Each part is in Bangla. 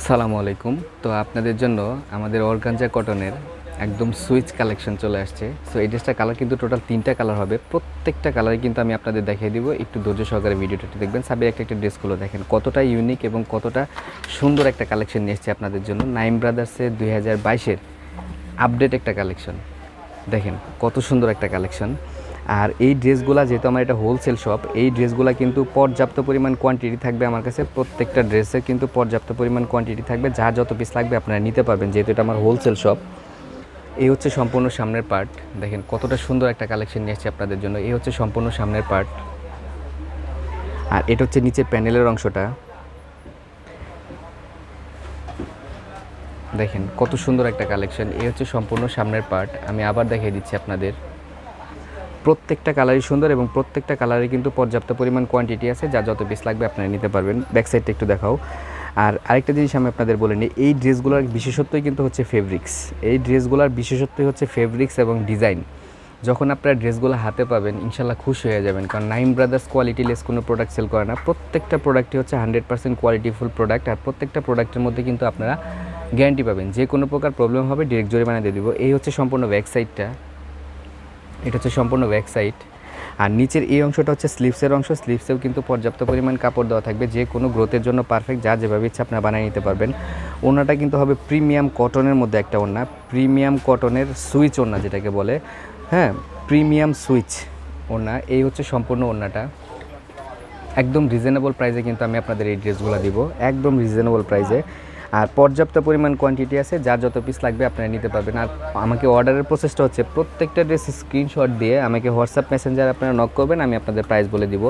সালামু আলাইকুম। তো আপনাদের জন্য আমাদের অর্গানজা কটনের একদম সুইচ কালেকশন চলে আসছে। সো এই ড্রেসটার কালার কিন্তু টোটাল 3টা কালার হবে। প্রত্যেকটা কালারই কিন্তু আমি আপনাদের দেখিয়ে দিব। একটু ধৈর্য সহকারে ভিডিওটা দেখবেন। সাবির একটা ড্রেসগুলো দেখেন কতটা ইউনিক এবং কতটা সুন্দর একটা কালেকশন নিয়ে এসেছে আপনাদের জন্য। নাইম ব্রাদার্সের 2022-এর আপডেট একটা কালেকশন। দেখেন কত সুন্দর একটা কালেকশন। আর এই ড্রেসগুলো যেহেতু আমার এটা হোলসেল শপ, এই ড্রেসগুলো কিন্তু পর্যাপ্ত পরিমাণ কোয়ান্টিটি থাকবে আমার কাছে। প্রত্যেকটা ড্রেসে কিন্তু পর্যাপ্ত পরিমাণ কোয়ান্টিটি থাকবে, যা যত পিস লাগবে আপনারা নিতে পারবেন, যেহেতু এটা আমার হোলসেল শপ। এই হচ্ছে সম্পূর্ণ সামনের পার্ট। দেখেন কতটা সুন্দর একটা কালেকশন নিয়ে এসেছি আপনাদের জন্য। এই হচ্ছে সম্পূর্ণ সামনের পার্ট, আর এটা হচ্ছে নিচে প্যানেলের অংশটা। দেখেন কত সুন্দর একটা কালেকশন। এই হচ্ছে সম্পূর্ণ সামনের পার্ট। আমি আবার দেখিয়ে দিচ্ছি আপনাদের। প্রত্যেকটা কালারই সুন্দর এবং প্রত্যেকটা কালারে কিন্তু পর্যাপ্ত পরিমাণ কোয়ান্টিটি আছে, যা যত পিস লাগবে আপনারা নিতে পারবেন। ব্যাক সাইডটা একটু দেখাও। আর আরেকটা জিনিস আমি আপনাদের বলে নিই, এই ড্রেসগুলোর বিশেষত্বই কিন্তু হচ্ছে ফেব্রিক্স। এই ড্রেসগুলোর বিশেষত্বই হচ্ছে ফেব্রিক্স এবং ডিজাইন। যখন আপনারা ড্রেসগুলো হাতে পাবেন ইনশাল্লাহ খুশি হয়ে যাবেন, কারণ নাইম ব্রাদার্স কোয়ালিটি লেস কোনো প্রোডাক্ট সেল করে না। প্রত্যেকটা প্রোডাক্টই হচ্ছে 100% কোয়ালিটিফুল প্রোডাক্ট। আর প্রত্যেকটা প্রোডাক্টের মধ্যে কিন্তু আপনারা গ্যারান্টি পাবেন, যে কোনো প্রকার প্রবলেম হবে ডিরেক্ট জরিমানা দিয়ে দিব। এই হচ্ছে সম্পূর্ণ ব্যাক সাইডটা। এটা হচ্ছে সম্পূর্ণ ব্যাক সাইড। আর নিচের এই অংশটা হচ্ছে স্লিভসের অংশ। স্লিভসেও কিন্তু পর্যাপ্ত পরিমাণ কাপড় দেওয়া থাকবে, যে কোনো গ্রোথের জন্য পারফেক্ট, যা যেভাবে ইচ্ছা আপনারা বানিয়ে নিতে পারবেন। ওড়নাটা কিন্তু হবে প্রিমিয়াম কটনের মধ্যে একটা ওড়না, প্রিমিয়াম কটনের সুইচ ওড়না যেটাকে বলে, হ্যাঁ, প্রিমিয়াম সুইচ ওড়না। এই হচ্ছে সম্পূর্ণ ওড়নাটা। একদম রিজনেবল প্রাইসে কিন্তু আমি আপনাদের এই ড্রেসগুলো দিব, একদম রিজনেবল প্রাইসে। আর পর্যাপ্ত পরিমাণ কোয়ান্টিটি আছে, যার যত পিস লাগবে আপনারা নিতে পারবেন। আর আমাকে অর্ডারের প্রসেসটা হচ্ছে প্রত্যেকটা ড্রেস স্ক্রিনশট দিয়ে আমাকে হোয়াটসঅ্যাপ মেসেঞ্জার আপনারা নক করবেন, আমি আপনাদের প্রাইস বলে দিব।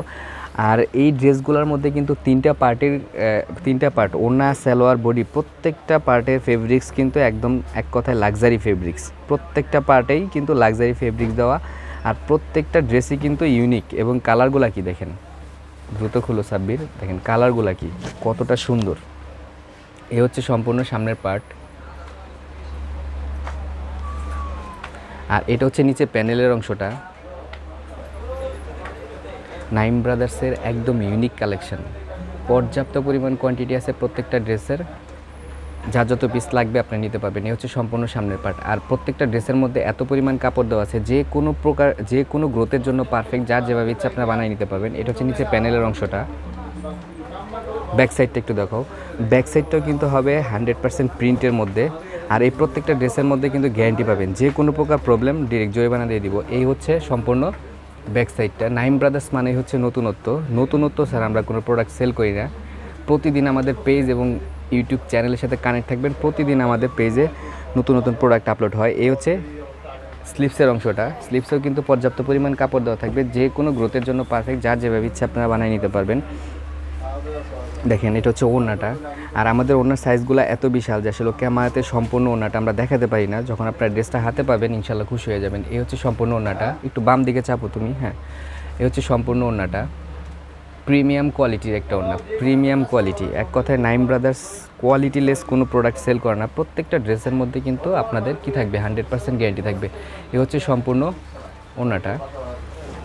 আর এই ড্রেসগুলোর মধ্যে কিন্তু তিনটা পার্ট, ওড়না, সালোয়ার, বডি, প্রত্যেকটা পার্টের ফেব্রিক্স কিন্তু একদম এক কথায় লাক্সারি ফেব্রিক্স। প্রত্যেকটা পার্টেই কিন্তু লাক্সারি ফেব্রিক্স দেওয়া। আর প্রত্যেকটা ড্রেসই কিন্তু ইউনিক। এবং কালারগুলো কি দেখেন, দ্রুত খুলো সাব্বির, দেখেন কালারগুলো কি কতটা সুন্দর। এ হচ্ছে সম্পূর্ণ সামনের পার্ট। আর এটা হচ্ছে নিচে প্যানেলের অংশটা। নাইম ব্রাদার্সের একদম ইউনিক কালেকশন, পর্যাপ্ত পরিমাণ কোয়ান্টিটি আছে প্রত্যেকটা ড্রেসের, যা যত পিস লাগবে আপনি নিতে পারবেন। এই হচ্ছে সম্পূর্ণ সামনের পার্ট। আর প্রত্যেকটা ড্রেসের মধ্যে এত পরিমাণ কাপড় দেওয়া আছে, যে কোনো গ্রোথের জন্য পারফেক্ট, যার যেভাবে ইচ্ছা আপনারা বানিয়ে নিতে পারবেন। এটা হচ্ছে নিচে প্যানেলের অংশটা। ব্যাক সাইডটা একটু দেখাও। ব্যাক সাইডটাও কিন্তু হবে 100% প্রিন্টের মধ্যে। আর এই প্রত্যেকটা ড্রেসের মধ্যে কিন্তু গ্যারান্টি পাবেন, যে কোনো প্রকার প্রবলেম ডিরেক্ট জরিমানা দিয়ে দিব। এই হচ্ছে সম্পূর্ণ ব্যাক সাইডটা। নাইম ব্রাদার্স মানে হচ্ছে নতুনত্ব স্যার, আমরা কোনো প্রোডাক্ট সেল করি না। প্রতিদিন আমাদের পেজ এবং ইউটিউব চ্যানেলের সাথে কানেক্ট থাকবেন। প্রতিদিন আমাদের পেজে নতুন প্রোডাক্ট আপলোড হয়। এই হচ্ছে স্লিভসের অংশটা। স্লিভসেও কিন্তু পর্যাপ্ত পরিমাণ কাপড় দেওয়া থাকবে, যে কোনো গ্রোথের জন্য পারফেক্ট, যার যেভাবে ইচ্ছা আপনারা বানিয়ে নিতে পারবেন। দেখেন এটা হচ্ছে ওড়নাটা। আর আমাদের ওড়নার সাইজগুলো এত বিশাল যে আসলে ক্যামেরাতে সম্পূর্ণ ওড়নাটা আমরা দেখাতে পারি না। যখন আপনার ড্রেসটা হাতে পাবেন ইনশাল্লাহ খুশি হয়ে যাবেন। এই হচ্ছে সম্পূর্ণ ওড়নাটা। একটু বাম দিকে চাপো তুমি, হ্যাঁ। এই হচ্ছে সম্পূর্ণ ওড়নাটা। প্রিমিয়াম কোয়ালিটির একটা ওড়না, প্রিমিয়াম কোয়ালিটি। এক কথায় নাইম ব্রাদার্স কোয়ালিটি লেস কোনো প্রোডাক্ট সেল করে না। প্রত্যেকটা ড্রেসের মধ্যে কিন্তু আপনাদের কি থাকবে, 100% গ্যারান্টি থাকবে। এই হচ্ছে সম্পূর্ণ ওড়নাটা।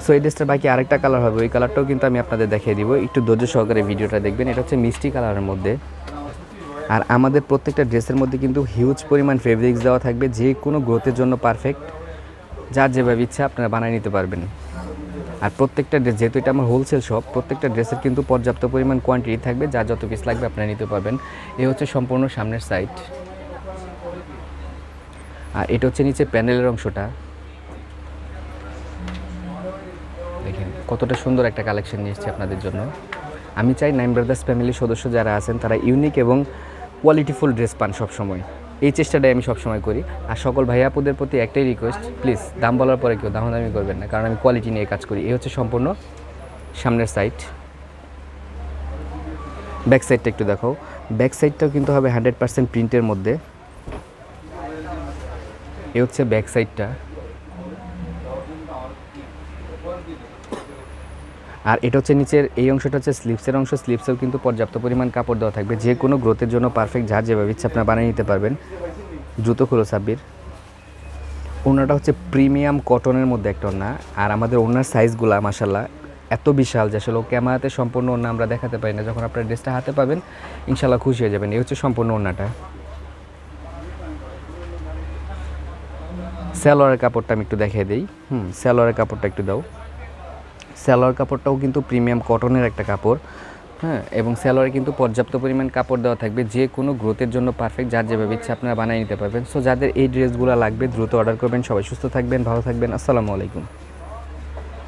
সো এই ড্রেসটার বাকি আরেকটা কালার হবে, ওই কালারটাও কিন্তু আমি আপনাদের দেখিয়ে দিব। একটু ধৈর্য সহকারে ভিডিওটা দেখবেন। এটা হচ্ছে মিষ্টি কালারের মধ্যে। আর আমাদের প্রত্যেকটা ড্রেসের মধ্যে কিন্তু হিউজ পরিমাণ ফেব্রিক্স দেওয়া থাকবে, যে কোনো গ্রোথের জন্য পারফেক্ট, যার যেভাবে ইচ্ছা আপনারা বানিয়ে নিতে পারবেন। আর প্রত্যেকটা ড্রেস, যেহেতু এটা আমার হোলসেল শপ, প্রত্যেকটা ড্রেসের কিন্তু পর্যাপ্ত পরিমাণ কোয়ান্টিটি থাকবে, যা যত পিস লাগবে আপনারা নিতে পারবেন। এই হচ্ছে সম্পূর্ণ সামনের সাইড। আর এটা হচ্ছে নিচে প্যানেলের অংশটা। দেখেন কতটা সুন্দর একটা কালেকশন নিয়ে এসেছি আপনাদের জন্য। আমি চাই নাইম ব্রাদার্স ফ্যামিলির সদস্য যারা আছেন তারা ইউনিক এবং কোয়ালিটিফুল ড্রেস পান সবসময়। এই চেষ্টাটাই আমি সবসময় করি। আর সকল ভাই আপুদের প্রতি একটাই রিকোয়েস্ট, প্লিজ দাম বলার পরে কেউ দামাদামি করবেন না, কারণ আমি কোয়ালিটি নিয়ে কাজ করি। এই হচ্ছে সম্পূর্ণ সামনের সাইড। ব্যাক সাইডটা একটু দেখো। ব্যাক সাইডটাও কিন্তু হবে 100% প্রিন্টের মধ্যে। এই হচ্ছে ব্যাক সাইডটা। আর এটা হচ্ছে নিচের এই অংশটা হচ্ছে স্লিভসের অংশ। স্লিভসেও কিন্তু পর্যাপ্ত পরিমাণ কাপড় দেওয়া থাকবে, যে কোনো গ্রোথের জন্য পারফেক্ট, যার যেভাবে ইচ্ছা আপনারা বানিয়ে নিতে পারবেন। দ্রুত খুলো সাব্বির। ওড়নাটা হচ্ছে প্রিমিয়াম কটনের মধ্যে একটা ওড়না। আর আমাদের ওড়নার সাইজগুলো মাশাল্লাহ এত বিশাল যে আসলে ক্যামেরাতে সম্পূর্ণ ওড়না আমরা দেখাতে পারি না। যখন আপনার ড্রেসটা হাতে পাবেন ইনশাল্লাহ খুশি হয়ে যাবেন। এই হচ্ছে সম্পূর্ণ ওড়নাটা। সালোয়ারের কাপড়টা আমি একটু দেখিয়ে দিই। সালোয়ারের কাপড়টা একটু দাও। সালোয়ার কাপড়টাও কিন্তু প্রিমিয়াম কটনের একটা কাপড়, হ্যাঁ, এবং সালোয়ারে কিন্তু পর্যাপ্ত পরিমাণ কাপড় দেওয়া থাকবে, যে কোনো গ্রোথের জন্য পারফেক্ট, যার যেভাবে ইচ্ছে আপনারা বানিয়ে নিতে পারবেন। সো যাদের এই ড্রেসগুলো লাগবে দ্রুত অর্ডার করবেন। সবাই সুস্থ থাকবেন, ভালো থাকবেন। আসসালামু আলাইকুম।